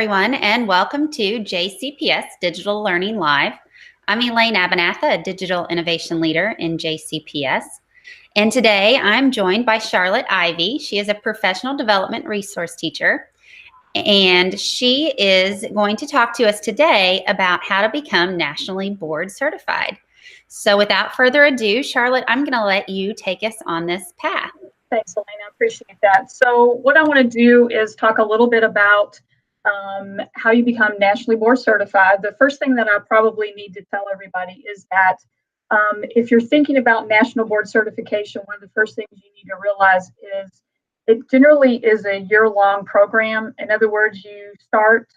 everyone, and welcome to JCPS Digital Learning Live. I'm Elaine Abenatha, a Digital Innovation Leader in JCPS. And today I'm joined by Charlotte Ivy. She is a Professional Development Resource Teacher, and she is going to talk to us today about how to become nationally board certified. So without further ado, Charlotte, I'm going to let you take us on this path. Thanks, Elaine. I appreciate that. So what I want to do is talk a little bit about how you become nationally board certified. The first thing that I probably need to tell everybody is that if you're thinking about national board certification, one of the first things you need to realize is it generally is a year-long program. In other words, you start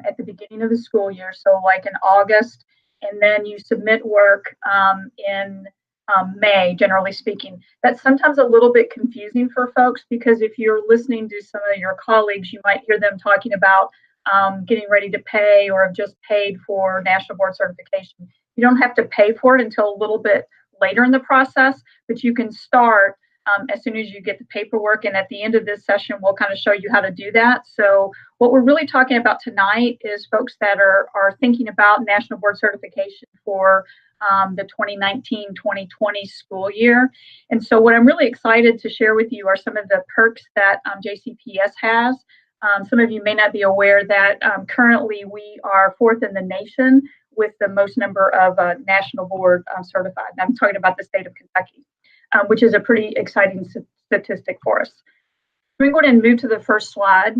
at the beginning of the school year, so like in August, and then you submit work in May, generally speaking. That's sometimes a little bit confusing for folks because if you're listening to some of your colleagues, you might hear them talking about getting ready to pay or have just paid for national board certification. You don't have to pay for it until a little bit later in the process, but you can start as soon as you get the paperwork. And at the end of this session, we'll kind of show you how to do that. So what we're really talking about tonight is folks that are thinking about national board certification for the 2019-2020 school year. And so what I'm really excited to share with you are some of the perks that JCPS has. Some of you may not be aware that currently we are fourth in the nation with the most number of national board certified. And I'm talking about the state of Kentucky, which is a pretty exciting statistic for us. We're going to move to the first slide.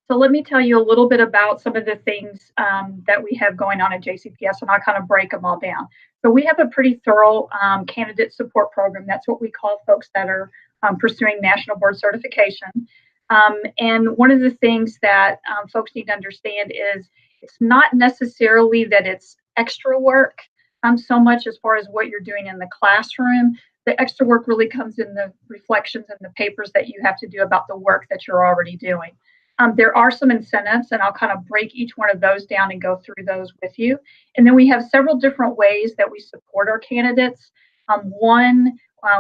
So let me tell you a little bit about some of the things that we have going on at JCPS, and I'll kind of break them all down. So we have a pretty thorough candidate support program. That's what we call folks that are pursuing national board certification. And one of the things that folks need to understand is it's not necessarily that it's extra work so much as far as what you're doing in the classroom. The extra work really comes in the reflections and the papers that you have to do about the work that you're already doing. There are some incentives, and I'll kind of break each one of those down and go through those with you. And then we have several different ways that we support our candidates.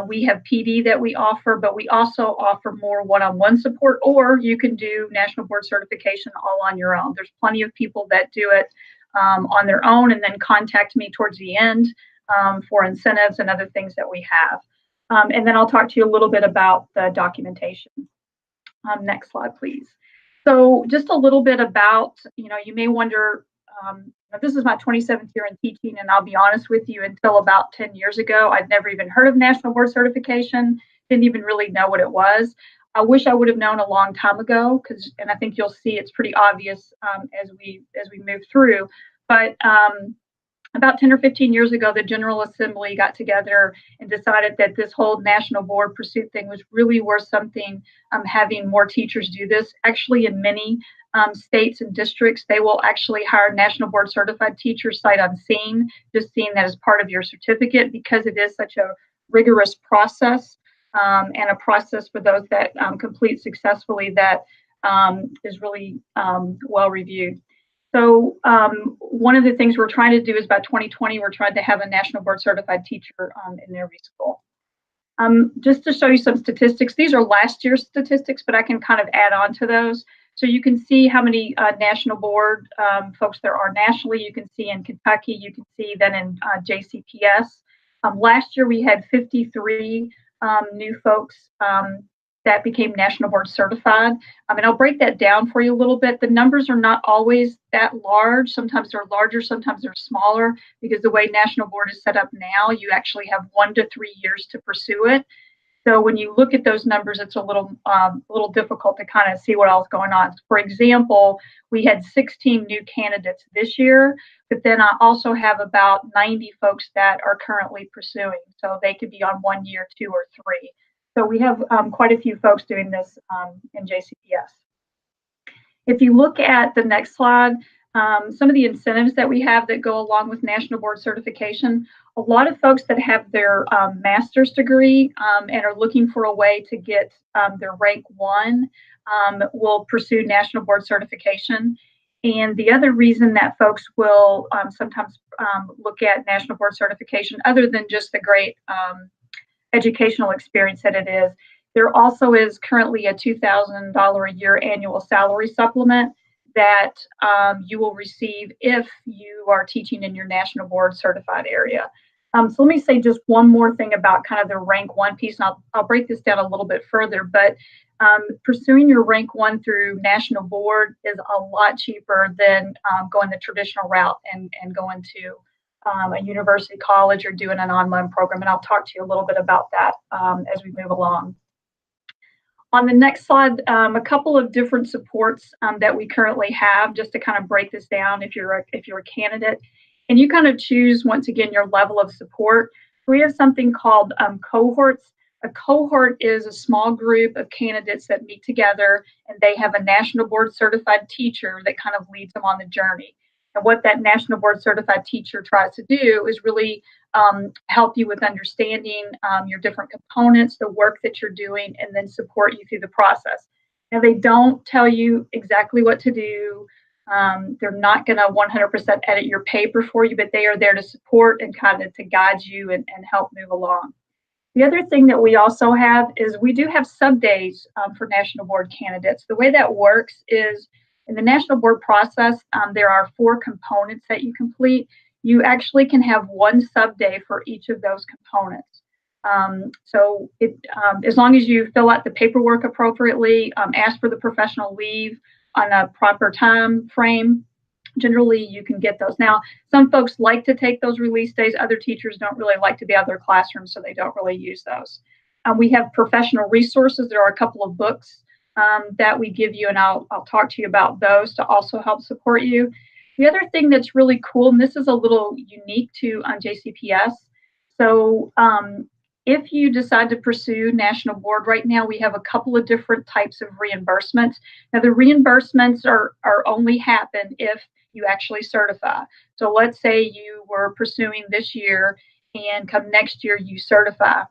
We have PD that we offer, but we also offer more one-on-one support, or you can do national board certification all on your own. There's plenty of people that do it on their own and then contact me towards the end for incentives and other things that we have. And then I'll talk to you a little bit about the documentation. Next slide, please. So just a little bit about, you may wonder, this is my 27th year in teaching, and I'll be honest with you, until about 10 years ago, I'd never even heard of national board certification, didn't even really know what it was. I wish I would have known a long time ago, and I think you'll see it's pretty obvious as we move through. But about 10 or 15 years ago, the General Assembly got together and decided that this whole national board pursuit thing was really worth something, having more teachers do this. Actually, in many states and districts, they will actually hire national board certified teachers sight unseen, just seeing that as part of your certificate because it is such a rigorous process and a process for those that complete successfully that is really well reviewed. So one of the things we're trying to do is by 2020, we're trying to have a national board certified teacher in every school. Just to show you some statistics, these are last year's statistics, but I can kind of add on to those. So you can see how many national board folks there are nationally. You can see in Kentucky, you can see then in JCPS. Last year we had 53 new folks that became national board certified. And I'll break that down for you a little bit. The numbers are not always that large. Sometimes they're larger, sometimes they're smaller, because the way national board is set up now, you actually have 1 to 3 years to pursue it. So when you look at those numbers, it's a little difficult to kind of see what else is going on. For example, we had 16 new candidates this year, but then I also have about 90 folks that are currently pursuing. So they could be on 1 year, 2 or 3. So we have quite a few folks doing this in JCPS. If you look at the next slide, some of the incentives that we have that go along with national board certification, a lot of folks that have their master's degree and are looking for a way to get their rank 1 will pursue national board certification. And the other reason that folks will sometimes look at national board certification, other than just the great educational experience that it is, there also is currently a $2,000 a year annual salary supplement that you will receive if you are teaching in your national board certified area. So let me say just one more thing about kind of the rank one piece, and I'll break this down a little bit further, but pursuing your rank one through national board is a lot cheaper than going the traditional route and going to a university, college, or doing an online program. And I'll talk to you a little bit about that as we move along. On the next slide, a couple of different supports that we currently have, just to kind of break this down if you're a candidate. And you kind of choose, once again, your level of support. We have something called cohorts. A cohort is a small group of candidates that meet together, and they have a national board certified teacher that kind of leads them on the journey. And what that national board certified teacher tries to do is really help you with understanding your different components, the work that you're doing, and then support you through the process. Now, they don't tell you exactly what to do. They're not going to 100% edit your paper for you, but they are there to support and kind of to guide you and help move along. The other thing that we also have is we do have sub days for national board candidates. The way that works is in the national board process, there are 4 components that you complete. You actually can have one sub day for each of those components. So as long as you fill out the paperwork appropriately, ask for the professional leave on a proper time frame, generally you can get those. Now, some folks like to take those release days. Other teachers don't really like to be out of their classroom, so they don't really use those. We have professional resources. There are a couple of books that we give you, and I'll talk to you about those to also help support you. The other thing that's really cool, and this is a little unique to JCPS, so if you decide to pursue national board, right now we have a couple of different types of reimbursements. Now, the reimbursements are only happen if you actually certify. So let's say you were pursuing this year and come next year you certify.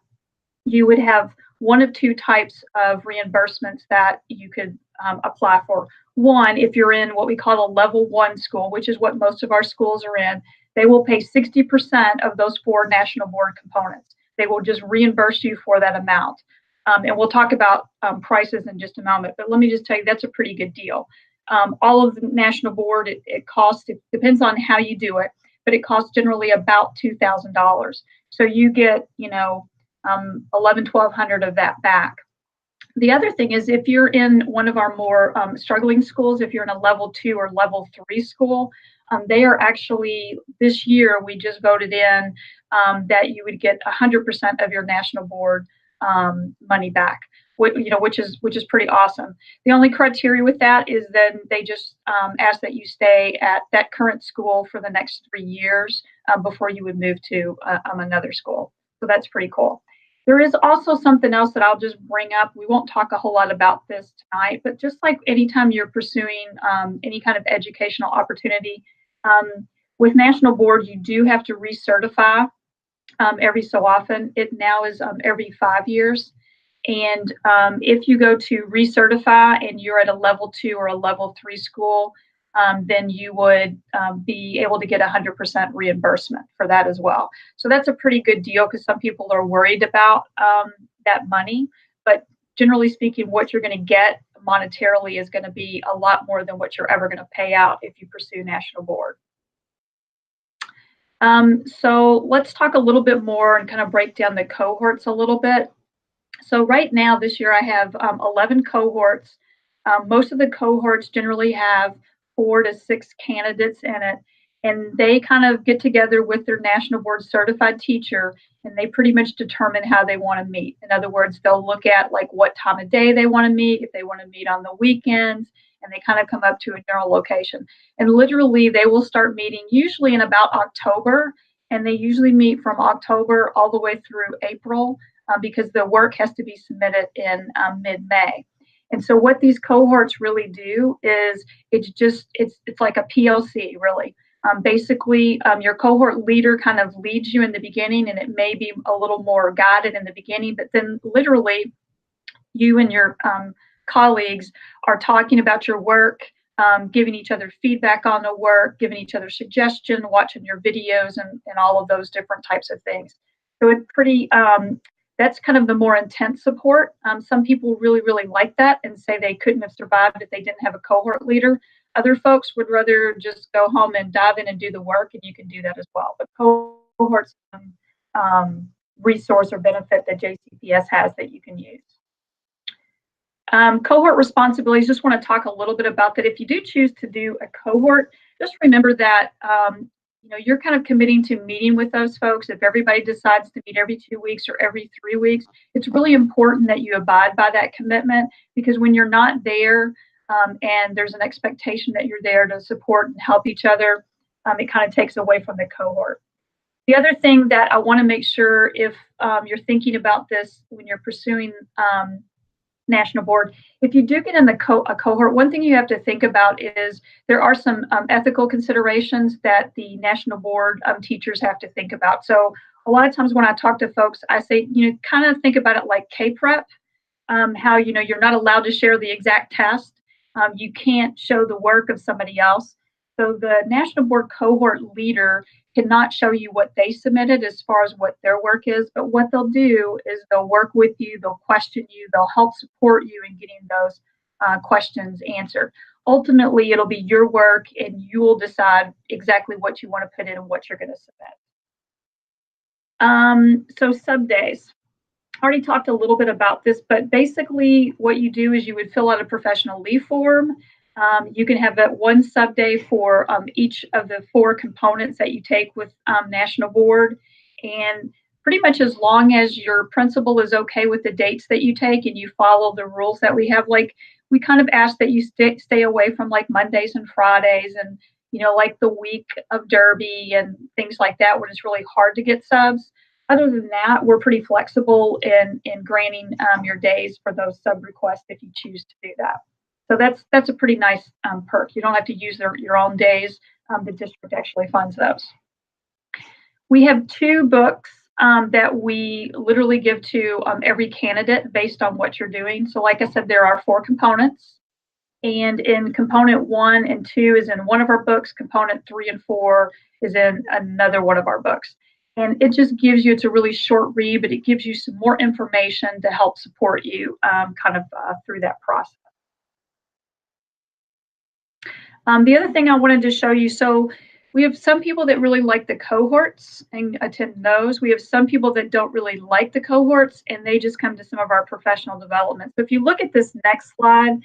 You would have one of 2 types of reimbursements that you could apply for. One, if you're in what we call a level 1 school, which is what most of our schools are in, they will pay 60% of those 4 national board components. They will just reimburse you for that amount. And we'll talk about prices in just a moment, but let me just tell you, that's a pretty good deal. All of the national board, it costs, it depends on how you do it, but it costs generally about $2,000. So you get, $1,100-$1,200 of that back. The other thing is if you're in one of our more struggling schools, if you're in a level 2 or level 3 school, they are actually, this year we just voted in that you would get 100% of your national board money back, which is pretty awesome. The only criteria with that is then they just ask that you stay at that current school for the next 3 years before you would move to another school. So that's pretty cool. There is also something else that I'll just bring up. We won't talk a whole lot about this tonight, but just like anytime you're pursuing any kind of educational opportunity, with national board, you do have to recertify every so often. It now is every 5 years. And if you go to recertify and you're at a level 2 or a level 3 school, then you would be able to get 100% reimbursement for that as well. So that's a pretty good deal because some people are worried about that money. But generally speaking, what you're going to get monetarily is going to be a lot more than what you're ever going to pay out if you pursue national board. So let's talk a little bit more and kind of break down the cohorts a little bit. So right now, this year, I have 11 cohorts. Most of the cohorts generally have 4 to 6 candidates in it, and they kind of get together with their national board certified teacher, and they pretty much determine how they want to meet. In other words, they'll look at like what time of day they want to meet, if they want to meet on the weekends, and they kind of come up to a general location. And literally, they will start meeting usually in about October, and they usually meet from October all the way through April because the work has to be submitted in mid-May. And so what these cohorts really do is it's like a PLC, really. Basically, your cohort leader kind of leads you in the beginning, and it may be a little more guided in the beginning, but then literally you and your colleagues are talking about your work, giving each other feedback on the work, giving each other suggestions, watching your videos, and all of those different types of things. So it's pretty, that's kind of the more intense support. Some people really, really like that and say they couldn't have survived if they didn't have a cohort leader. other folks would rather just go home and dive in and do the work, and you can do that as well. But cohorts resource or benefit that JCPS has that you can use. Cohort responsibilities, just want to talk a little bit about that. If you do choose to do a cohort, just remember that you're kind of committing to meeting with those folks. If everybody decides to meet every 2 weeks or every 3 weeks, it's really important that you abide by that commitment, because when you're not there and there's an expectation that you're there to support and help each other, it kind of takes away from the cohort. The other thing that I want to make sure, if you're thinking about this when you're pursuing National Board, if you do get in a cohort, one thing you have to think about is there are some ethical considerations that the National Board teachers have to think about. So a lot of times when I talk to folks, I say, kind of think about it like K-Prep, how, you're not allowed to share the exact test. You can't show the work of somebody else. So the National Board cohort leader cannot show you what they submitted as far as what their work is, but what they'll do is they'll work with you, they'll question you, they'll help support you in getting those questions answered. Ultimately, it'll be your work, and you will decide exactly what you want to put in and what you're going to submit. So sub-days. I already talked a little bit about this, but basically what you do is you would fill out a professional leave form. You can have that one sub-day for each of the 4 components that you take with National Board. And pretty much as long as your principal is okay with the dates that you take and you follow the rules that we have, like we kind of ask that you stay away from like Mondays and Fridays and, like the week of Derby and things like that when it's really hard to get subs. Other than that, we're pretty flexible in granting your days for those sub requests if you choose to do that. So that's a pretty nice perk. You don't have to use your own days. The district actually funds those. We have 2 books that we literally give to every candidate based on what you're doing. So like I said, there are 4 components. And in component 1 and 2 is in one of our books. Component 3 and 4 is in another one of our books. And it just gives you, it's a really short read, but it gives you some more information to help support you through that process. The other thing I wanted to show you, so we have some people that really like the cohorts and attend those. We have some people that don't really like the cohorts and they just come to some of our professional development. So if you look at this next slide,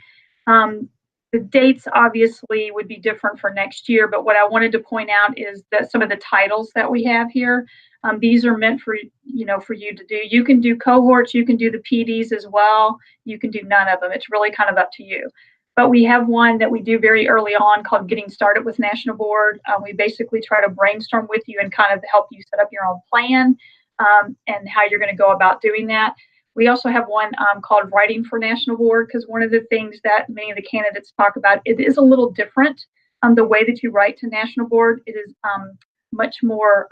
the dates obviously would be different for next year, but what I wanted to point out is that some of the titles that we have here, these are meant for for you to do. You can do cohorts, you can do the PDs as well, you can do none of them. It's really kind of up to you. But we have one that we do very early on called Getting Started with National Board. We basically try to brainstorm with you and kind of help you set up your own plan and how you're going to go about doing that. We also have one called Writing for National Board, because one of the things that many of the candidates talk about, it is a little different. The way that you write to National Board, it is much more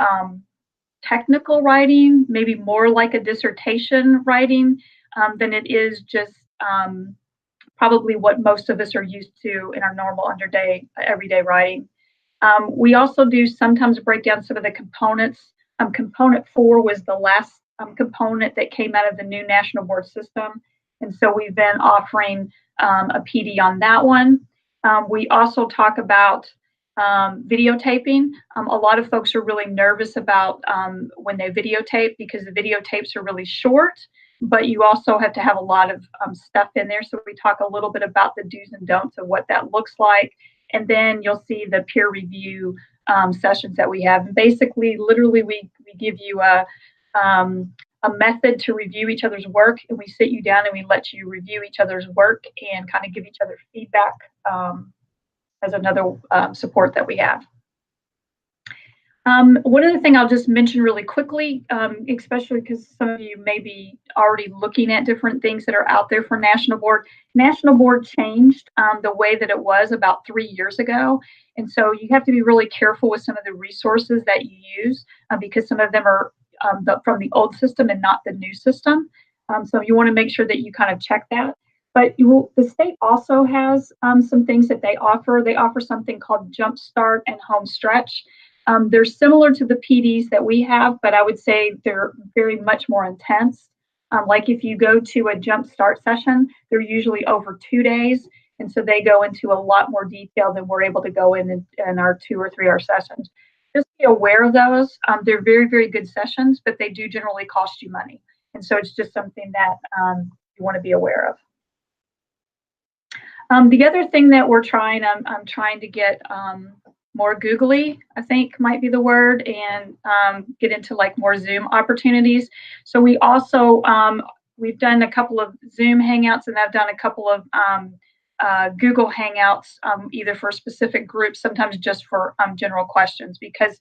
technical writing, maybe more like a dissertation writing than it is just probably what most of us are used to in our normal everyday writing. We also do sometimes break down some of the components. Component 4 was the last component that came out of the new National Board system. And so we've been offering a PD on that one. We also talk about videotaping. A lot of folks are really nervous about when they videotape, because the videotapes are really short, but you also have to have a lot of stuff in there. So we talk a little bit about the do's and don'ts of what that looks like. And then you'll see the peer review sessions that we have. And basically, literally, we give you a method to review each other's work, and we sit you down and we let you review each other's work and kind of give each other feedback as another support that we have. One other thing I'll just mention really quickly, especially because some of you may be already looking at different things that are out there for National Board. National Board changed the way that it was about 3 years ago. And so you have to be really careful with some of the resources that you use because some of them are from the old system and not the new system. So you want to make sure that you kind of check that. But the state also has some things that they offer. They offer something called Jumpstart and Home Stretch. They're similar to the PDs that we have, but I would say they're very much more intense. Like if you go to a Jumpstart session, they're usually over 2 days. And so they go into a lot more detail than we're able to go in our 2 or 3 hour sessions. Just be aware of those. They're very, very good sessions, but they do generally cost you money. And so it's just something that you want to be aware of. The other thing that we're trying, I'm trying to get more googly, I think might be the word, and get into like more Zoom opportunities. So we also, we've done a couple of Zoom Hangouts, and I've done a couple of Google Hangouts, either for specific groups, sometimes just for general questions, because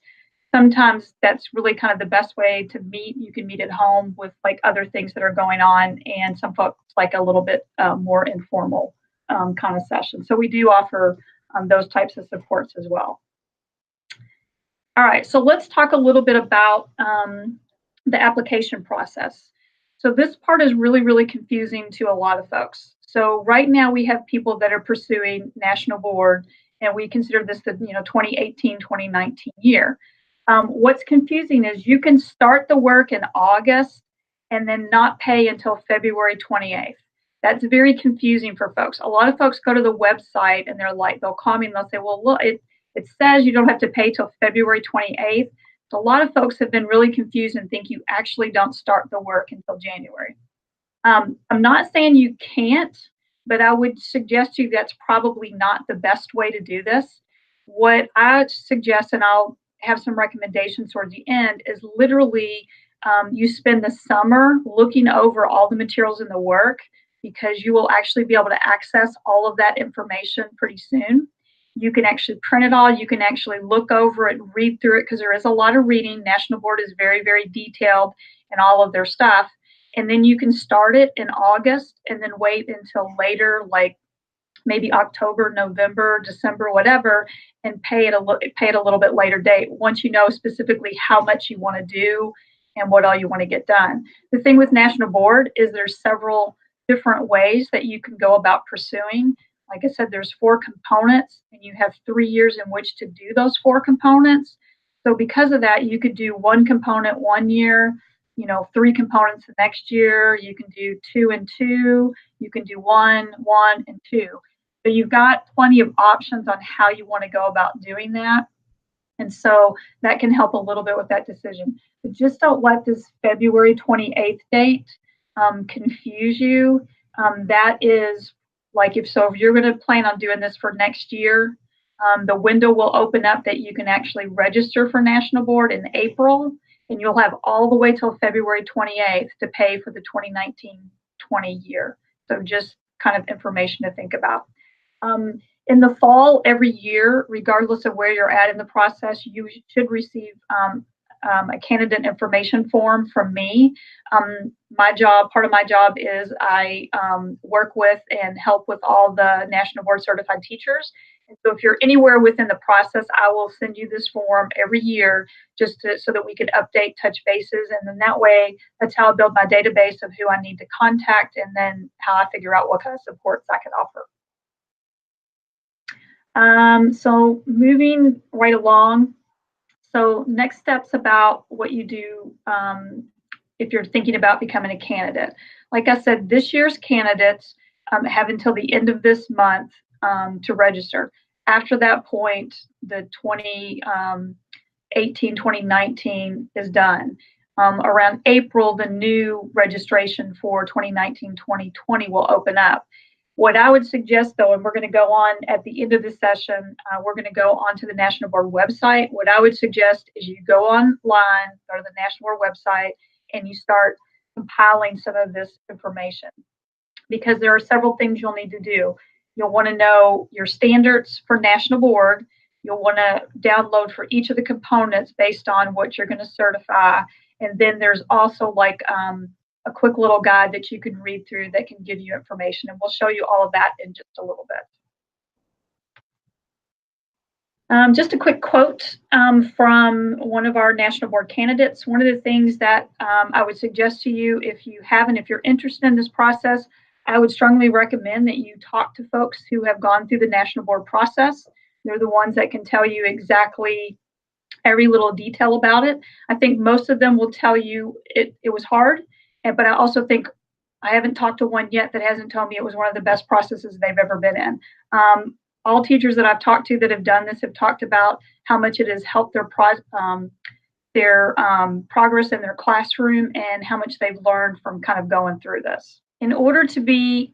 sometimes that's really kind of the best way to meet. You can meet at home with like other things that are going on, and some folks like a little bit more informal kind of session. So we do offer those types of supports as well. All right, so let's talk a little bit about the application process. So this part is really, really confusing to a lot of folks. So right now we have people that are pursuing National Board, and we consider this the 2018-2019 year. What's confusing is you can start the work in August and then not pay until February 28th. That's very confusing for folks. A lot of folks go to the website and they're like, they'll call me and they'll say, well, look, it says you don't have to pay till February 28th. So a lot of folks have been really confused and think you actually don't start the work until January. I'm not saying you can't, but I would suggest to you that's probably not the best way to do this. What I suggest, and I'll have some recommendations towards the end, is literally you spend the summer looking over all the materials in the work, because you will actually be able to access all of that information pretty soon. You can actually print it all. You can actually look over it and read through it, because there is a lot of reading. National Board is very, very detailed in all of their stuff. And then you can start it in August and then wait until later, like maybe October, November, December, whatever, and pay it a little bit later date, once you know specifically how much you want to do and what all you want to get done. The thing with National Board is there's several different ways that you can go about pursuing. Like I said, there's 4 components, and you have 3 years in which to do those 4 components. So because of that, you could do 1 component 1 year, 3 components the next year. You can do 2 and 2. You can do 1, 1, and 2. So you've got plenty of options on how you want to go about doing that. And so that can help a little bit with that decision. But just don't let this February 28th date confuse you. That is like, if you're going to plan on doing this for next year, the window will open up that you can actually register for National Board in April, and you'll have all the way till February 28th to pay for the 2019-20 year. So just kind of information to think about. In the fall, every year, regardless of where you're at in the process, you should receive a candidate information form from me. Part of my job is I work with and help with all the National Board Certified teachers. And so if you're anywhere within the process, I will send you this form every year so that we can update, touch bases. And then that way, that's how I build my database of who I need to contact, and then how I figure out what kind of supports I can offer. So moving right along. So next steps about what you do if you're thinking about becoming a candidate. Like I said, this year's candidates have until the end of this month to register. After that point, the 2018-2019 is done. Around April, the new registration for 2019-2020 will open up. What I would suggest, though, and we're going to go on at the end of the session, we're going to go onto the National Board website. What I would suggest is you go online, go to the National Board website, and you start compiling some of this information, because there are several things you'll need to do. You'll want to know your standards for National Board. You'll want to download for each of the components based on what you're going to certify. And then there's also like a quick little guide that you can read through that can give you information. And we'll show you all of that in just a little bit. Just a quick quote from one of our National Board candidates. One of the things that I would suggest to you, if you're interested in this process, I would strongly recommend that you talk to folks who have gone through the National Board process. They're the ones that can tell you exactly every little detail about it. I think most of them will tell you it was hard, but I also think I haven't talked to one yet that hasn't told me it was one of the best processes they've ever been in. All teachers that I've talked to that have done this have talked about how much it has helped their progress in their classroom and how much they've learned from kind of going through this. In order to be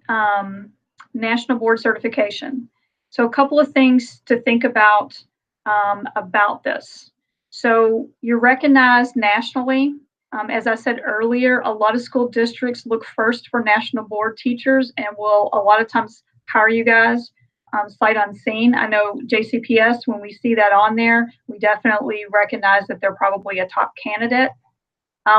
national board certification, so a couple of things to think about this. So you're recognized nationally. As I said earlier, a lot of school districts look first for national board teachers and will a lot of times hire you guys sight unseen. I know JCPS, when we see that on there, we definitely recognize that they're probably a top candidate.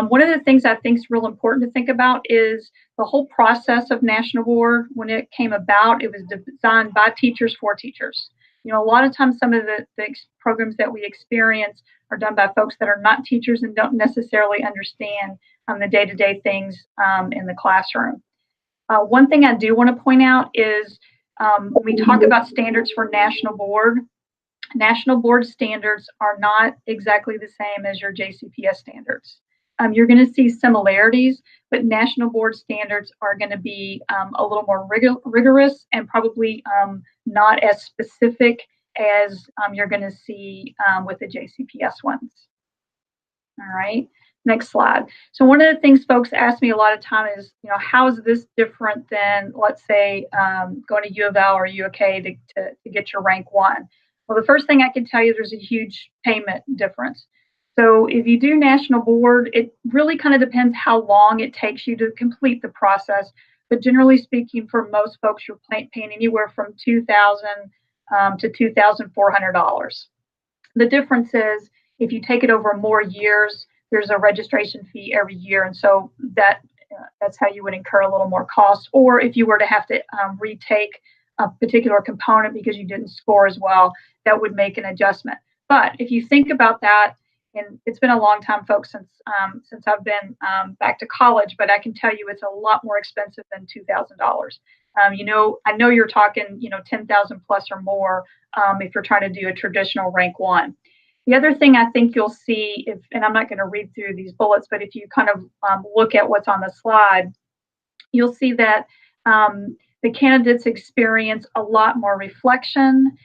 One of the things I think is real important to think about is the whole process of National Board. When it came about, it was designed by teachers for teachers. You know, a lot of times some of the programs that we experience are done by folks that are not teachers and don't necessarily understand the day-to-day things in the classroom. One thing I do want to point out is when we talk about standards for national board standards are not exactly the same as your JCPS standards. You're going to see similarities, but national board standards are going to be a little more rigorous and probably not as specific as you're going to see with the JCPS ones. All right, next slide. So one of the things folks ask me a lot of time is, you know, how is this different than, let's say, going to U of L or UK to get your rank 1? Well, the first thing I can tell you, there's a huge payment difference. So if you do national board, it really kind of depends how long it takes you to complete the process. But generally speaking, for most folks, you're paying anywhere from $2,000 to $2,400. The difference is if you take it over more years, there's a registration fee every year, and so that's how you would incur a little more cost. Or if you were to have to retake a particular component because you didn't score as well, that would make an adjustment. But if you think about that, and it's been a long time, folks, since I've been back to college, but I can tell you it's a lot more expensive than $2,000. You know, I know you're talking, you know, 10,000 plus or more if you're trying to do a traditional rank 1. The other thing I think you'll see, and I'm not going to read through these bullets, but if you kind of look at what's on the slide, you'll see that the candidates experience a lot more reflection.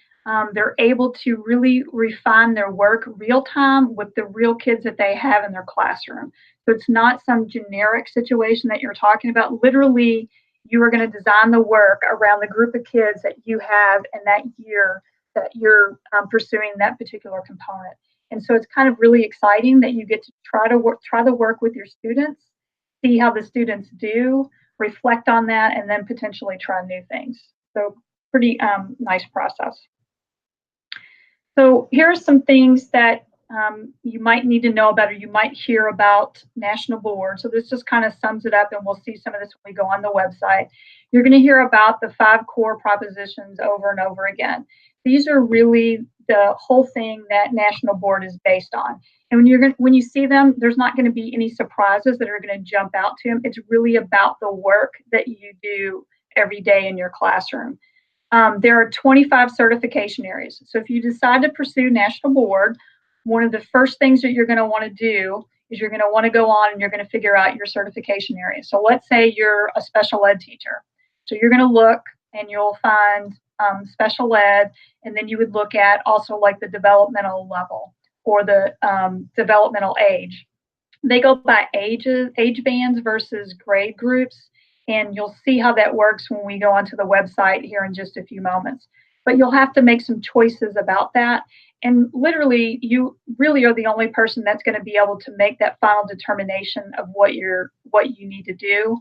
They're able to really refine their work real time with the real kids that they have in their classroom. So it's not some generic situation that you're talking about. Literally, you are going to design the work around the group of kids that you have in that year that you're pursuing that particular component. And so it's kind of really exciting that you get to try the work with your students, see how the students do, reflect on that, and then potentially try new things. So pretty nice process. So here are some things that you might need to know about, or you might hear about National Board. So this just kind of sums it up, and we'll see some of this when we go on the website. You're going to hear about the 5 core propositions over and over again. These are really the whole thing that National Board is based on. And when you see them, there's not going to be any surprises that are going to jump out to them. It's really about the work that you do every day in your classroom. There are 25 certification areas. So if you decide to pursue National Board, one of the first things that you're going to want to do is you're going to want to go on and you're going to figure out your certification area. So let's say you're a special ed teacher. So you're going to look and you'll find special ed, and then you would look at also like the developmental level or the developmental age. They go by age bands versus grade groups, and you'll see how that works when we go onto the website here in just a few moments. But you'll have to make some choices about that. And literally, you really are the only person that's going to be able to make that final determination of what you need to do.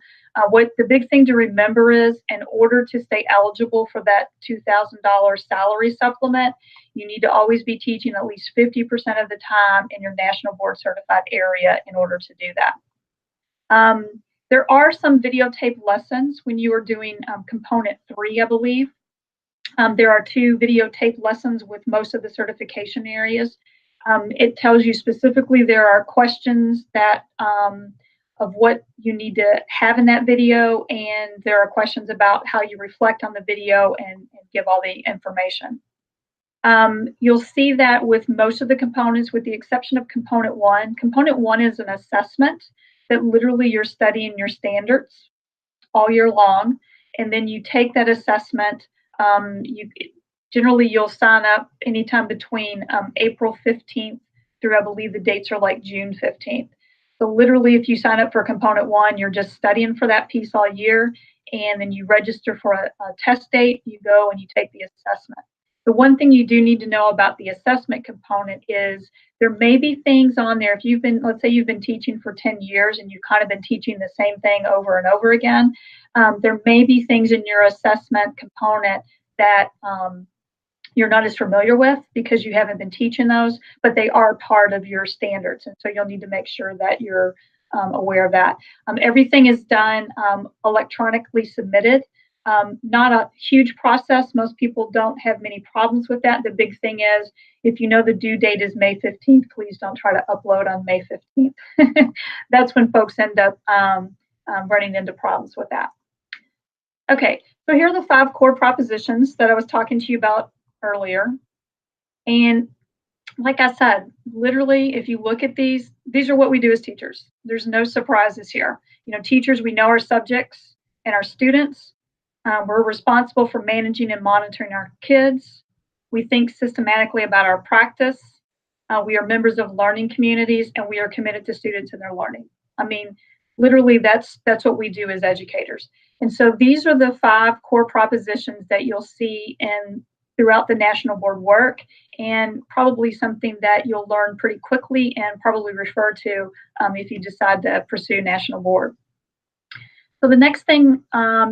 What the big thing to remember is, in order to stay eligible for that $2,000 salary supplement, you need to always be teaching at least 50% of the time in your National Board Certified area in order to do that. There are some videotape lessons when you are doing component 3, I believe. There are 2 videotape lessons with most of the certification areas. It tells you specifically there are questions that of what you need to have in that video, and there are questions about how you reflect on the video and give all the information. You'll see that with most of the components, with the exception of component 1. Component 1 is an assessment that literally you're studying your standards. all year long, and then you take that assessment. Generally, you'll sign up anytime between April 15th through, I believe the dates are like June 15th. So literally, if you sign up for component one, you're just studying for that piece all year, and then you register for a test date, you go and you take the assessment. The one thing you do need to know about the assessment component is there may be things on there. If you've been, let's say you've been teaching for 10 years and you've kind of been teaching the same thing over and over again, there may be things in your assessment component that you're not as familiar with because you haven't been teaching those, but they are part of your standards. And so you'll need to make sure that you're aware of that. Everything is done electronically submitted. Not a huge process. Most people don't have many problems with that. The big thing is if you know the due date is May 15th, please don't try to upload on May 15th. That's when folks end up running into problems with that. Okay, so here are the 5 core propositions that I was talking to you about earlier. And like I said, literally, if you look at these are what we do as teachers. There's no surprises here. You know, teachers, we know our subjects and our students. We're responsible for managing and monitoring our kids. We think systematically about our practice. We are members of learning communities, and we are committed to students and their learning. I mean, literally, that's what we do as educators. And so these are the 5 core propositions that you'll see throughout the National Board work, and probably something that you'll learn pretty quickly and probably refer to if you decide to pursue National Board. So the next thing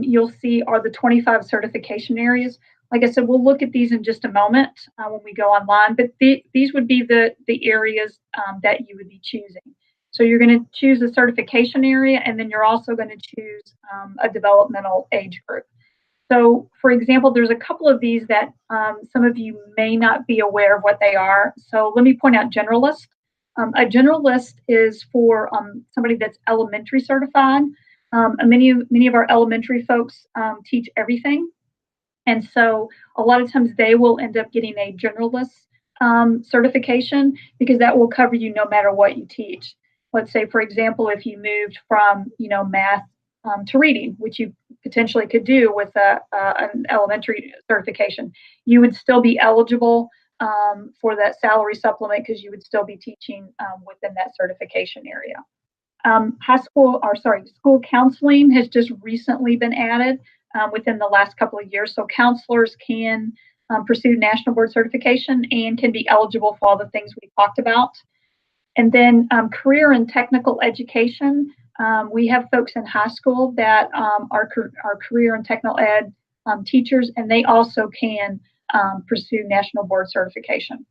you'll see are the 25 certification areas. Like I said, we'll look at these in just a moment when we go online, but these would be the areas that you would be choosing. So you're going to choose a certification area, and then you're also going to choose a developmental age group. So, for example, there's a couple of these that some of you may not be aware of what they are. So let me point out generalist. A generalist is for somebody that's elementary certified. Many of our elementary folks teach everything. And so a lot of times they will end up getting a generalist certification because that will cover you no matter what you teach. Let's say, for example, if you moved from, math to reading, which you potentially could do with an elementary certification, you would still be eligible for that salary supplement because you would still be teaching within that certification area. School counseling has just recently been added within the last couple of years. So counselors can pursue National Board certification and can be eligible for all the things we talked about. And then career and technical education. We have folks in high school that are career and technical ed teachers, and they also can pursue National Board certification.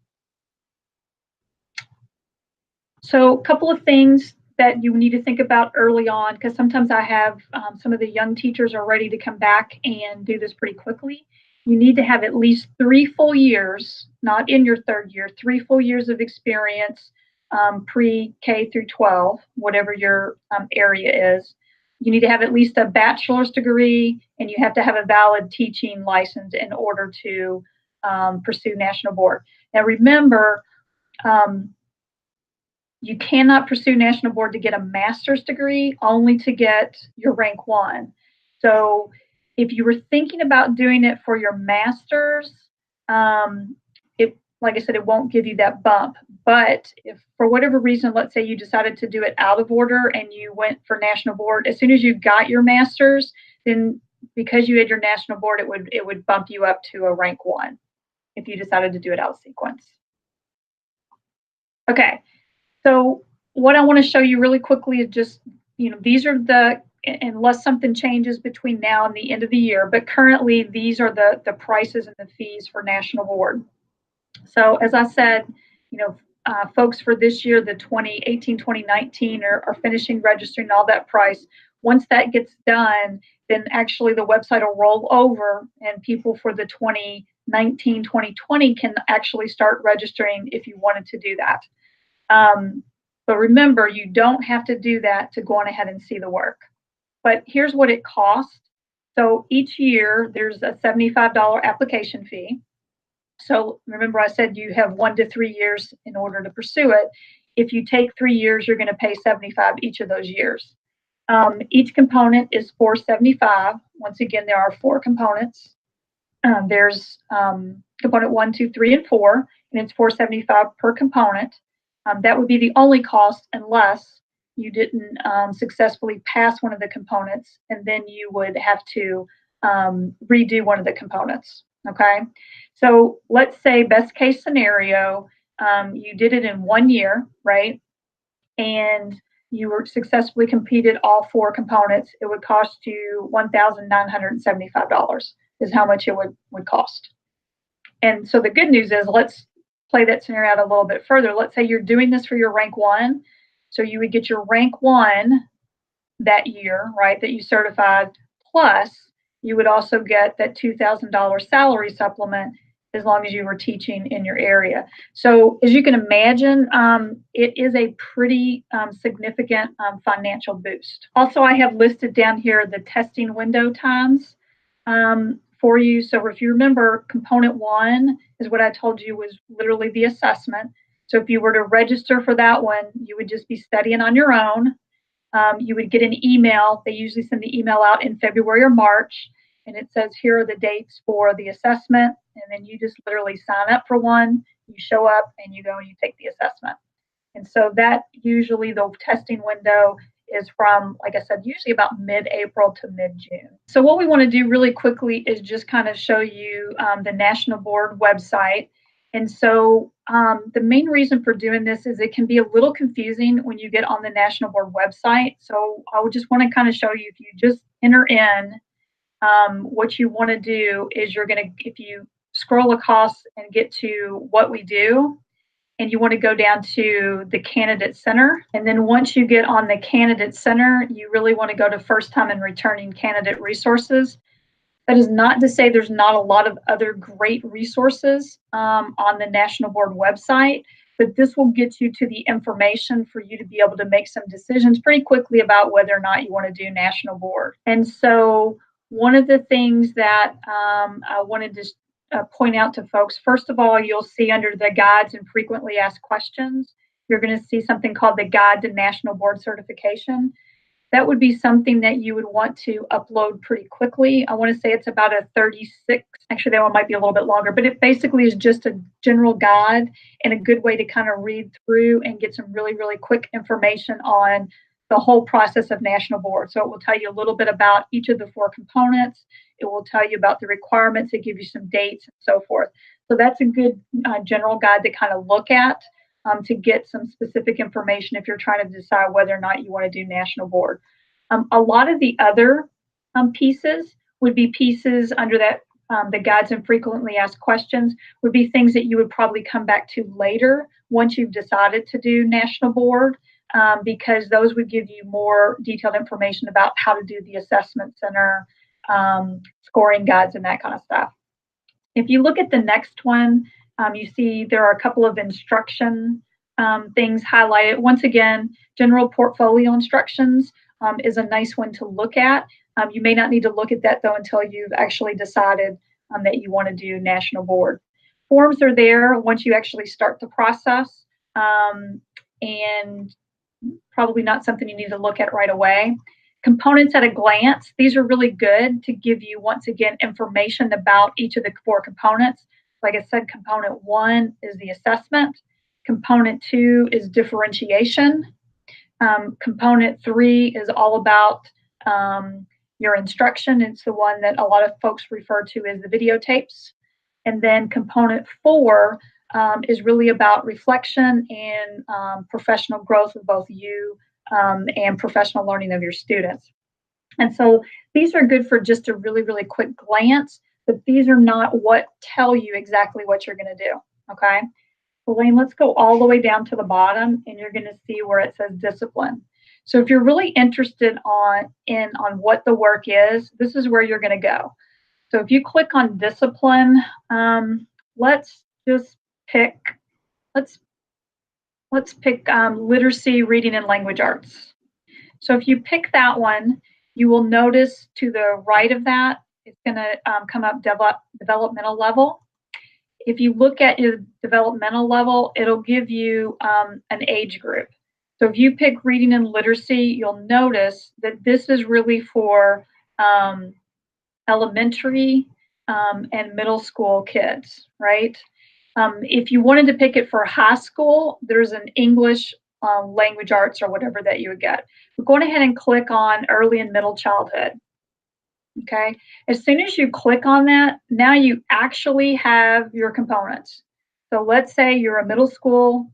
So a couple of things that you need to think about early on, because sometimes I have some of the young teachers are ready to come back and do this pretty quickly. You need to have at least 3 full years, not in your 3rd year, 3 full years of experience pre-K through 12, whatever your area is. You need to have at least a bachelor's degree, and you have to have a valid teaching license in order to pursue National Board. Now remember, you cannot pursue National Board to get a master's degree, only to get your rank 1. So if you were thinking about doing it for your master's, like I said, it won't give you that bump. But if for whatever reason, let's say you decided to do it out of order and you went for National Board, as soon as you got your master's, then because you had your National Board, it would bump you up to a rank 1 if you decided to do it out of sequence. Okay. So what I want to show you really quickly is just, these are unless something changes between now and the end of the year, but currently these are the prices and the fees for National Board. So as I said, folks for this year, the 2018-2019 are finishing registering all that price. Once that gets done, then actually the website will roll over and people for the 2019-2020 can actually start registering if you wanted to do that. But remember, you don't have to do that to go on ahead and see the work. But here's what it costs. So each year there's a $75 application fee. So remember I said you have 1 to 3 years in order to pursue it. If you take 3 years, you're going to pay $75 each of those years. Each component is $475. Once again, there are 4 components. There's component 1, 2, 3, and 4, and it's $475 per component. That would be the only cost unless you didn't successfully pass one of the components, and then you would have to redo one of the components. Okay, so let's say best case scenario, you did it in 1 year, right? And you were successfully completed all 4 components. It would cost you $1,975 is how much it would cost. And so the good news is, let's play that scenario out a little bit further. Let's say you're doing this for your rank 1. So you would get your rank 1 that year, right, that you certified, plus you would also get that $2,000 salary supplement as long as you were teaching in your area. So as you can imagine, it is a pretty significant financial boost. Also, I have listed down here the testing window times for you. So if you remember, component 1 is what I told you was literally the assessment. So if you were to register for that one, you would just be studying on your own. You would get an email. They usually send the email out in February or March, and it says, here are the dates for the assessment. And then you just literally sign up for one, you show up, and you go and you take the assessment. And so that usually the testing window is from, like I said, usually about mid-April to mid-June. So what we want to do really quickly is just kind of show you the National Board website. And so the main reason for doing this is it can be a little confusing when you get on the National Board website. So I would just want to kind of show you, if you just enter in, what you want to do is you're going to, if you scroll across and get to what we do, and you want to go down to the Candidate Center. And then once you get on the Candidate Center, you really want to go to first time and returning candidate resources. That is not to say there's not a lot of other great resources on the National Board website, but this will get you to the information for you to be able to make some decisions pretty quickly about whether or not you want to do National Board. And so one of the things that I wanted to point out to folks, first of all, you'll see under the guides and frequently asked questions, you're going to see something called the Guide to National Board Certification. That would be something that you would want to upload pretty quickly. I want to say it's about a 36, actually that one might be a little bit longer, but it basically is just a general guide and a good way to kind of read through and get some really, really quick information on the whole process of National Board. So it will tell you a little bit about each of the 4 components. It will tell you about the requirements. It gives you some dates and so forth. So that's a good general guide to kind of look at to get some specific information if you're trying to decide whether or not you want to do National Board. A lot of the other pieces would be pieces under that the guides and frequently asked questions would be things that you would probably come back to later once you've decided to do National Board. Because those would give you more detailed information about how to do the assessment center, scoring guides, and that kind of stuff. If you look at the next one, you see there are a couple of instruction things highlighted. Once again, general portfolio instructions is a nice one to look at. You may not need to look at that, though, until you've actually decided that you want to do National Board. Forms are there once you actually start the process, and probably not something you need to look at right away. Components at a glance. These are really good to give you, once again, information about each of the 4 components. Like I said, component 1 is the assessment. Component 2 is differentiation. Component 3 is all about your instruction. It's the one that a lot of folks refer to as the videotapes. And then component 4 is really about reflection and professional growth of both you and professional learning of your students. And so these are good for just a really, really quick glance, but these are not what tell you exactly what you're going to do, okay? Elaine, let's go all the way down to the bottom, and you're going to see where it says discipline. So if you're really interested on what the work is, this is where you're going to go. So if you click on discipline, let's just pick, let's pick literacy, reading, and language arts. So if you pick that one, you will notice to the right of that, it's going to come up developmental level. If you look at your developmental level, it'll give you an age group. So if you pick reading and literacy, you'll notice that this is really for elementary and middle school kids, right? If you wanted to pick it for high school, there's an English language arts or whatever that you would get. We're going ahead and click on early and middle childhood. Okay. As soon as you click on that, now you actually have your components. So let's say you're a middle school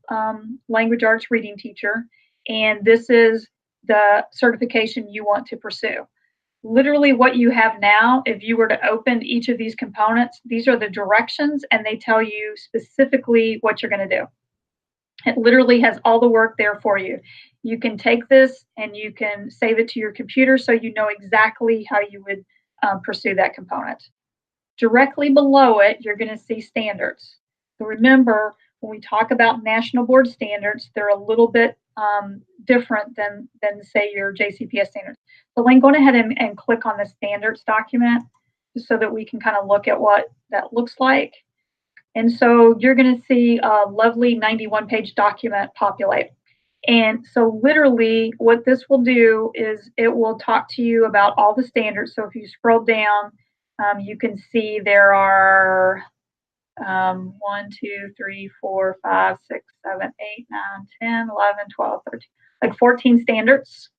language arts reading teacher, and this is the certification you want to pursue. Literally what you have now, if you were to open each of these components, these are the directions and they tell you specifically what you're going to do. It literally has all the work there for you. You can take this and you can save it to your computer so you know exactly how you would pursue that component. Directly below it, you're going to see standards. So remember, when we talk about national board standards, they're a little bit different than say your JCPS standards. So Lane, go ahead and click on the standards document so that we can kind of look at what that looks like. And so you're going to see a lovely 91-page document populate. And so literally what this will do is it will talk to you about all the standards. So if you scroll down, you can see there are 1, 2, 3, 4, 5, 6, 7, 8, 9, 10, 11, 12, 13, like 14 standards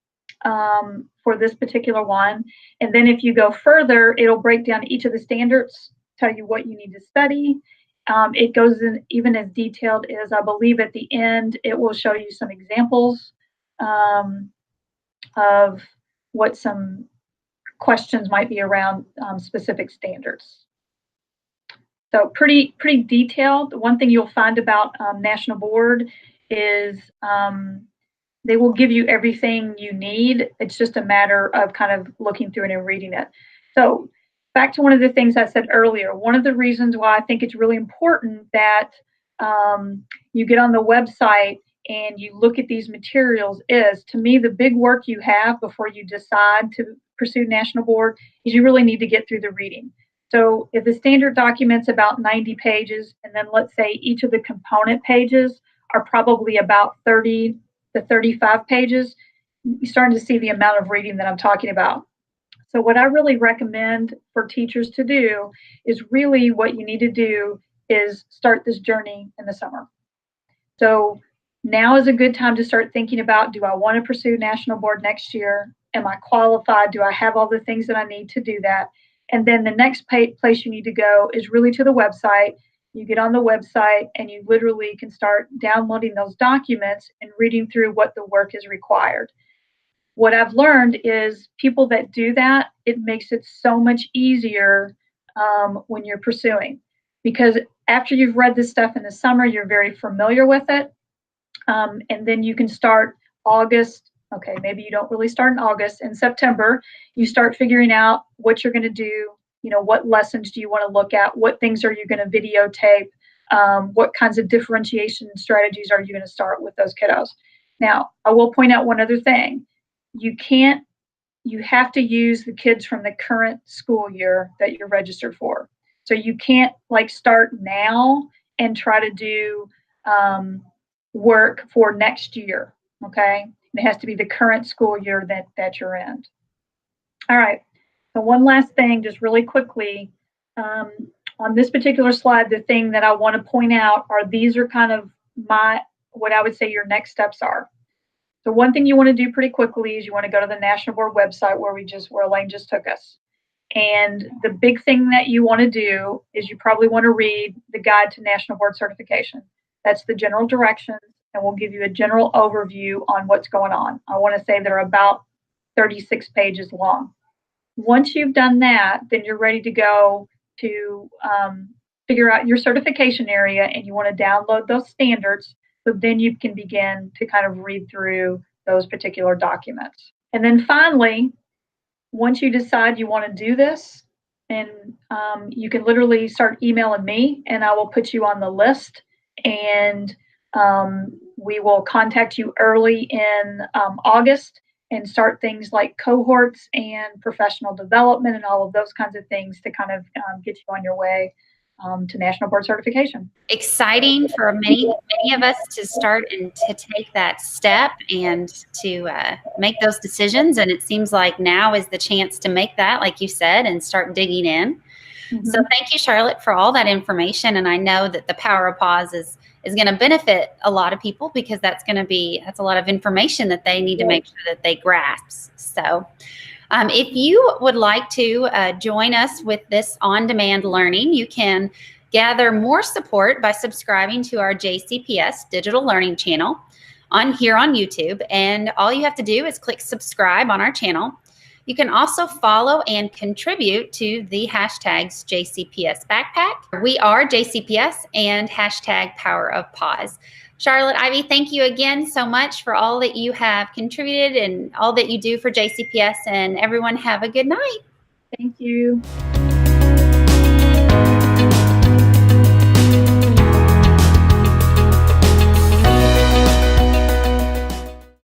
for this particular one. And then if you go further, it'll break down each of the standards, tell you what you need to study. It goes in even as detailed as, I believe at the end, it will show you some examples of what some questions might be around specific standards. So pretty detailed. One thing you'll find about National Board is they will give you everything you need. It's just a matter of kind of looking through it and reading it. So back to one of the things I said earlier, one of the reasons why I think it's really important that you get on the website and you look at these materials is, to me, the big work you have before you decide to pursue National Board is you really need to get through the reading. So if the standard document's about 90 pages, and then let's say each of the component pages are probably about 30 to 35 pages, you're starting to see the amount of reading that I'm talking about. So what I really recommend for teachers to do is really what you need to do is start this journey in the summer. So now is a good time to start thinking about, do I want to pursue National Board next year? Am I qualified? Do I have all the things that I need to do that? And then the next place you need to go is really to the website. You get on the website and you literally can start downloading those documents and reading through what the work is required. What I've learned is people that do that, it makes it so much easier when you're pursuing. Because after you've read this stuff in the summer, you're very familiar with it. And then you can start August. Okay, maybe you don't really start in August. In September, you start figuring out what you're going to do. You know, what lessons do you want to look at? What things are you going to videotape? What kinds of differentiation strategies are you going to start with those kiddos? Now, I will point out one other thing. You have to use the kids from the current school year that you're registered for. So you can't like start now and try to do work for next year, okay? It has to be the current school year that you're in. All right, so one last thing, just really quickly. On this particular slide, the thing that I want to point out are these are kind of what I would say your next steps are. So one thing you want to do pretty quickly is you want to go to the National Board website where Elaine just took us. And the big thing that you want to do is you probably want to read the Guide to National Board Certification. That's the general directions, and we'll give you a general overview on what's going on. I want to say they're about 36 pages long. Once you've done that, then you're ready to go to figure out your certification area, and you want to download those standards. So then you can begin to kind of read through those particular documents. And then finally, once you decide you want to do this, and you can literally start emailing me and I will put you on the list, and we will contact you early in August and start things like cohorts and professional development and all of those kinds of things to kind of get you on your way to national board certification. Exciting for many of us to start and to take that step and to make those decisions. And it seems like now is the chance to make that, like you said, and start digging in. So thank you, Charlotte, for all that information. And I know that the Power of Pause is going to benefit a lot of people, because that's a lot of information that they need to make sure that they grasp. So if you would like to join us with this on-demand learning, you can gather more support by subscribing to our JCPS Digital Learning channel here on YouTube. And all you have to do is click subscribe on our channel. You can also follow and contribute to the hashtags JCPS Backpack. We are JCPS and hashtag Power of Pause. Charlotte, Ivy, thank you again so much for all that you have contributed and all that you do for JCPS. And everyone have a good night. Thank you.